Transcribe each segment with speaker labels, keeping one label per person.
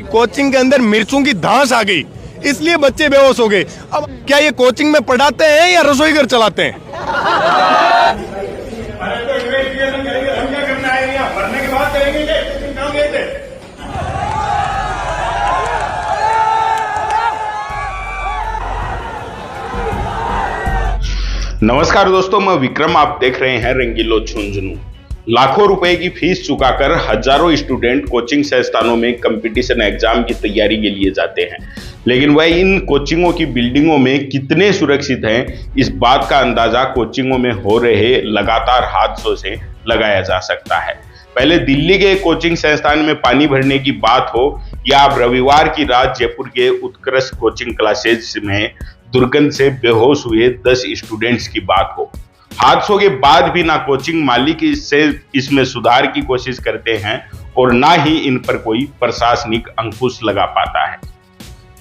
Speaker 1: Coaching के अंदर मिर्चों की धांस आ गई, इसलिए बच्चे बेहोश हो गए। अब क्या ये कोचिंग में पढ़ाते हैं या रसोई घर चलाते हैं?
Speaker 2: अरे तो इन्वेस्टिगेशन करेंगे, हम क्या करना है? यहाँ भरने के बाद करेंगे। कहाँ गए थे? नमस्कार दोस्तों, मैं विक्रम, आप देख रहे हैं रंगीलो झुंझुनू। लाखों रुपए की फीस चुकाकर हजारों स्टूडेंट कोचिंग संस्थानों में कंपटीशन एग्जाम की तैयारी के लिए जाते हैं, लेकिन वह इन कोचिंगों की बिल्डिंगों में कितने सुरक्षित हैं, इस बात का अंदाजा कोचिंगों में हो रहे लगातार हादसों से लगाया जा सकता है। पहले दिल्ली के कोचिंग संस्थान में पानी भरने की बात हो या अब रविवार की रात जयपुर के उत्कर्ष कोचिंग क्लासेज में दुर्गंध से बेहोश हुए 10 स्टूडेंट्स की बात हो, हादसों के बाद भी ना कोचिंग मालिक इसमें सुधार की कोशिश करते हैं और ना ही इन पर कोई प्रशासनिक अंकुश लगा पाता है।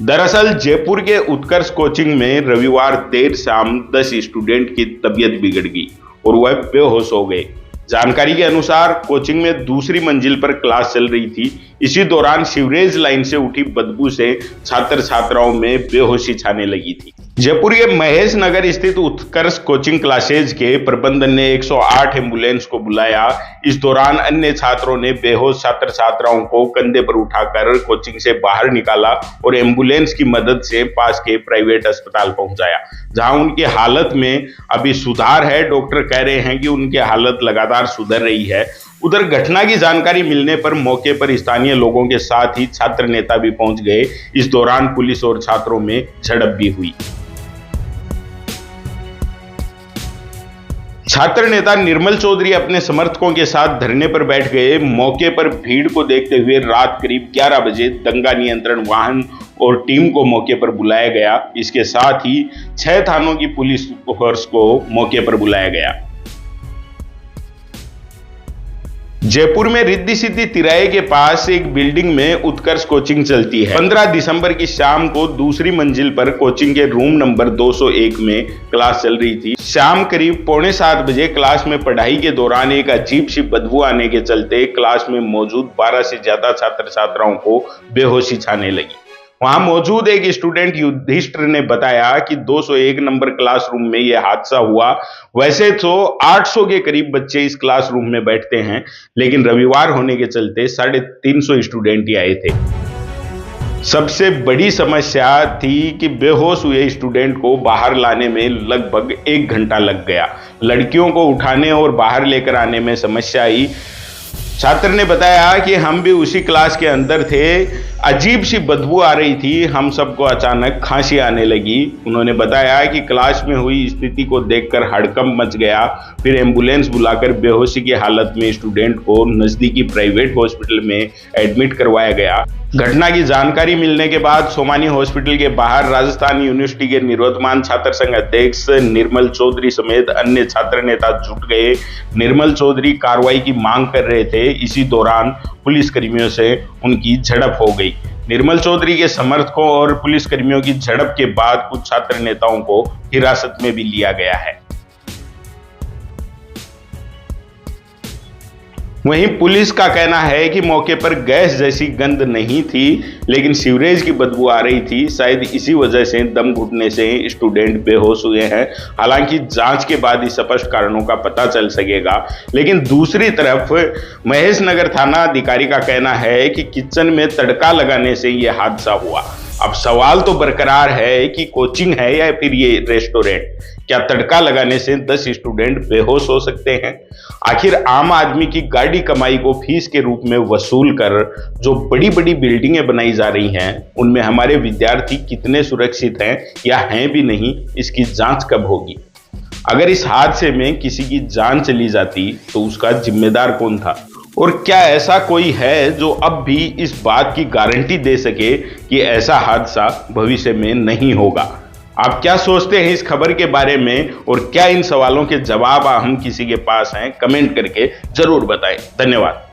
Speaker 2: दरअसल जयपुर के उत्कर्ष कोचिंग में रविवार देर शाम 10 स्टूडेंट की तबीयत बिगड़ गई और वह बेहोश हो गए। जानकारी के अनुसार कोचिंग में दूसरी मंजिल पर क्लास चल रही थी। इसी दौरान सीवरेज लाइन से उठी बदबू से छात्र छात्राओं में बेहोशी छाने लगी थी। जयपुर के महेश नगर स्थित उत्कर्ष कोचिंग क्लासेज के प्रबंधन ने 108 एम्बुलेंस को बुलाया। इस दौरान अन्य छात्रों ने बेहोश छात्र छात्राओं को कंधे पर उठाकर कोचिंग से बाहर निकाला और एम्बुलेंस की मदद से पास के प्राइवेट अस्पताल पहुंचाया, जहां उनकी हालत में अभी सुधार है। डॉक्टर कह रहे हैं कि उनकी हालत लगातार सुधर रही है। उधर घटना की जानकारी मिलने पर मौके पर स्थानीय लोगों के साथ ही छात्र नेता भी पहुंच गए। इस दौरान पुलिस और छात्रों में झड़प भी हुई। छात्र नेता निर्मल चौधरी अपने समर्थकों के साथ धरने पर बैठ गए। मौके पर भीड़ को देखते हुए रात करीब 11 बजे दंगा नियंत्रण वाहन और टीम को मौके पर बुलाया गया। इसके साथ ही 6 थानों की पुलिस फोर्स को मौके पर बुलाया गया। जयपुर में रिद्धि सिद्धि तिराहे के पास एक बिल्डिंग में उत्कर्ष कोचिंग चलती है। 15 दिसंबर की शाम को दूसरी मंजिल पर कोचिंग के रूम नंबर 201 में क्लास चल रही थी। शाम करीब 6:45 बजे क्लास में पढ़ाई के दौरान एक अजीब सी बदबू आने के चलते क्लास में मौजूद 12 से ज्यादा छात्र छात्राओं को बेहोशी छाने लगी। वहां मौजूद एक स्टूडेंट युधिष्ठिर ने बताया कि 201 नंबर क्लासरूम में यह हादसा हुआ। वैसे तो 800 के करीब बच्चे इस क्लासरूम में बैठते हैं, लेकिन रविवार होने के चलते 350 स्टूडेंट ही आए थे। सबसे बड़ी समस्या थी कि बेहोश हुए स्टूडेंट को बाहर लाने में लगभग 1 घंटा लग गया। लड़कियों को उठाने और बाहर लेकर आने में समस्या आई। छात्र ने बताया कि हम भी उसी क्लास के अंदर थे, अजीब सी बदबू आ रही थी, हम सबको अचानक खांसी आने लगी। उन्होंने बताया कि क्लास में हुई स्थिति को देखकर हड़कंप मच गया। फिर एम्बुलेंस बुलाकर बेहोशी की हालत में स्टूडेंट को नजदीकी प्राइवेट हॉस्पिटल में एडमिट करवाया गया। घटना की जानकारी मिलने के बाद सोमानी हॉस्पिटल के बाहर राजस्थान यूनिवर्सिटी के निवर्तमान छात्र संघ अध्यक्ष निर्मल चौधरी समेत अन्य छात्र नेता जुट गए। निर्मल चौधरी कार्रवाई की मांग कर रहे थे। इसी दौरान पुलिसकर्मियों से उनकी झड़प हो गई। निर्मल चौधरी के समर्थकों और पुलिसकर्मियों की झड़प के बाद कुछ छात्र नेताओं को हिरासत में भी लिया गया है। वहीं पुलिस का कहना है कि मौके पर गैस जैसी गंध नहीं थी, लेकिन सीवरेज की बदबू आ रही थी। शायद इसी वजह से दम घुटने से स्टूडेंट बेहोश हुए हैं। हालांकि जांच के बाद ही स्पष्ट कारणों का पता चल सकेगा। लेकिन दूसरी तरफ महेश नगर थाना अधिकारी का कहना है कि किचन में तड़का लगाने से यह हादसा हुआ। अब सवाल तो बरकरार है कि कोचिंग है या फिर ये रेस्टोरेंट। क्या तड़का लगाने से 10 स्टूडेंट बेहोश हो सकते हैं? आखिर आम आदमी की गाड़ी कमाई को फीस के रूप में वसूल कर जो बड़ी बड़ी बिल्डिंगें बनाई जा रही हैं, उनमें हमारे विद्यार्थी कितने सुरक्षित हैं या हैं भी नहीं, इसकी जांच कब होगी? अगर इस हादसे में किसी की जान चली जाती तो उसका जिम्मेदार कौन था? और क्या ऐसा कोई है जो अब भी इस बात की गारंटी दे सके कि ऐसा हादसा भविष्य में नहीं होगा? आप क्या सोचते हैं इस खबर के बारे में, और क्या इन सवालों के जवाब हम किसी के पास हैं? कमेंट करके जरूर बताएं। धन्यवाद।